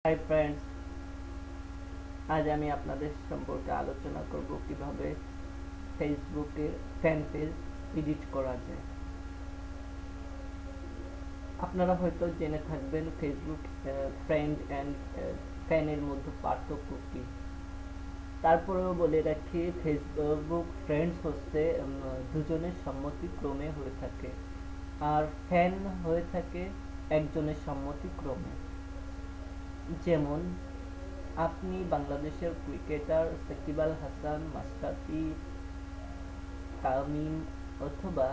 Hi friends, আজ আমি আপনাদের সম্পর্কে আলোচনা করব কিভাবে ফেসবুকের ফ্যান পেজ এডিট করা যায়। আপনারা হয়তো জেনে থাকবেন ফেসবুক ফ্রেন্ড অ্যান্ড ফ্যানের মধ্যে পার্থক্য কি। তারপরেও বলে রাখি, ফেসবুক ফ্রেন্ডস হচ্ছে দুজনের সম্মতিক্রমে হয়ে থাকে, আর ফ্যান হয়ে থাকে একজনের সম্মতিক্রমে। যেমন আপনি বাংলাদেশের ক্রিকেটার সাকিব আল হাসান, মাশরাফি, তামিম অথবা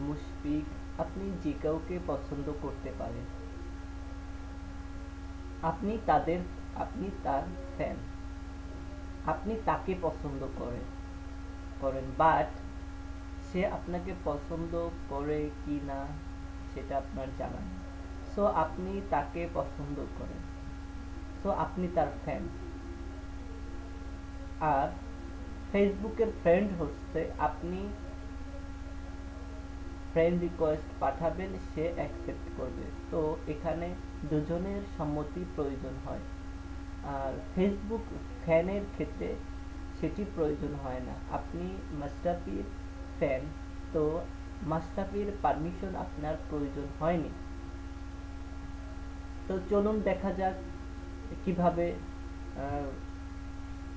মুশফিক, আপনি যে কাউকে পছন্দ করতে পারেন। আপনি তাদের আপনি তার ফ্যান, আপনি তাকে পছন্দ করেন, বাট সে আপনাকে পছন্দ করে কি না সেটা আপনার জানা নেই। সো আপনি তাকে পছন্দ করেন, সো আপনি তার ফ্যান। আর ফেসবুকের ফ্রেন্ড হচ্ছে আপনি ফ্রেন্ড রিকোয়েস্ট পাঠাবেন, সে অ্যাকসেপ্ট করবে। তো এখানে দুজনের সম্মতি প্রয়োজন হয়। আর ফেসবুক ফ্যানের ক্ষেত্রে সেটি প্রয়োজন হয় না। আপনি মাশরাফির ফ্যান, তো মাশরাফির পারমিশন আপনার প্রয়োজন হয়নি। তো চলুন দেখা যাক কিভাবে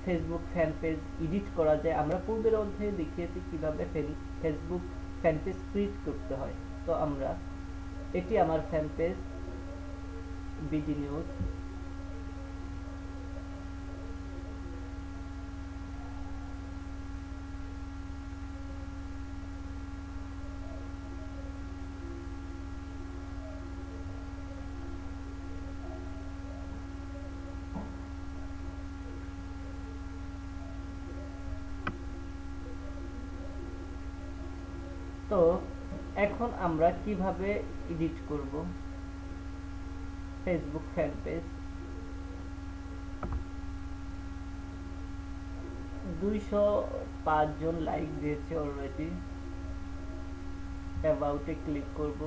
ফেসবুক ফ্যান পেজ এডিট করা যায়। আমরা পূর্বের অধ্যায়ে দেখিয়েছি কিভাবে ফেসবুক ফ্যান পেজ ক্রিয়েট করতে হয়। তো এটি আমার ফ্যান পেজ বিডি নিউজ। তো এখন আমরা কিভাবে এডিট করব ফেসবুক ফ্যান পেজ। 205 জন লাইক দিয়েছে অলরেডি। অ্যাবাউটে ক্লিক করব।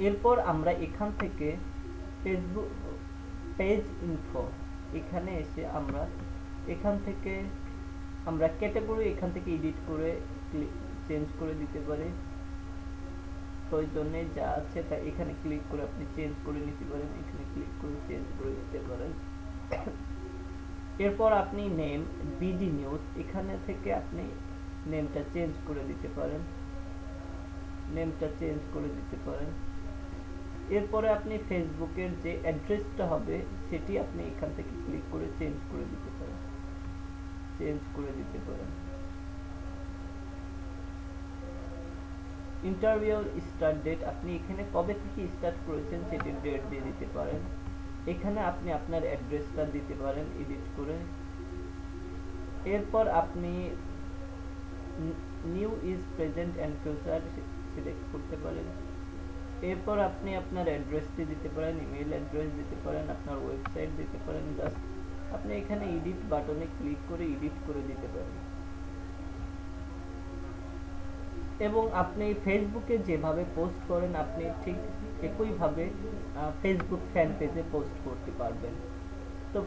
এরপর আমরা এখান থেকে ফেসবুক পেজ ইনফো এখানে এসে আমরা এখান থেকে ক্যাটাগরি এখান থেকে এডিট করে চেঞ্জ করে দিতে পারি। প্রয়োজনে যা আছে তা এখানে ক্লিক করে আপনি চেঞ্জ করে নিতে পারেন, এখানে ক্লিক করে চেঞ্জ করে দিতে পারেন। এরপর আপনি নেম বিডি নিউজ, এখানে থেকে আপনি নেমটা চেঞ্জ করে দিতে পারেন। এরপরে আপনি ফেসবুকের যে অ্যাড্রেসটা হবে সেটি আপনি এখান থেকে ক্লিক করে চেঞ্জ করে দিতে পারেন। ইন্টারভিউ স্টার্ট ডেট, আপনি এখানে কবে থেকে স্টার্ট করেছেন সেটির ডেট দিয়ে দিতে পারেন। এখানে আপনি আপনার অ্যাড্রেসটা দিতে পারেন এডিট করে। এরপর আপনি new is present and future select করতে পারেন। এরপর আপনি আপনার অ্যাড্রেসটি দিতে পারেন, ইমেল অ্যাড্রেস দিতে পারেন, আপনার ওয়েবসাইট দিতে পারেন। জাস্ট আপনি এখানে এডিট বাটনে ক্লিক করে এডিট করে দিতে পারেন। এবং আপনি ফেসবুকে যেভাবে পোস্ট করেন আপনি ঠিক একইভাবে ফেসবুক ফ্যান পেজে পোস্ট করতে পারবেন। তো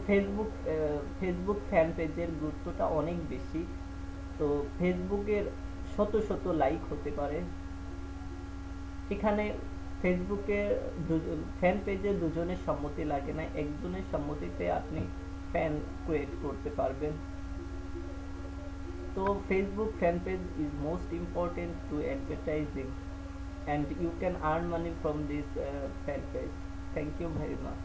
ফেসবুক ফ্যান পেজের গুরুত্বটা অনেক বেশি। তো ফেসবুকের শত শত লাইক হতে পারে। এখানে ফেসবুকে ফ্যান পেজে দুজনের সম্মতি লাগে না, একজনের সম্মতিতে আপনি ফ্যান ক্রিয়েট করতে পারবেন। So Facebook fan page is most important to advertising, and you can earn money from this fan page. Thank you very much.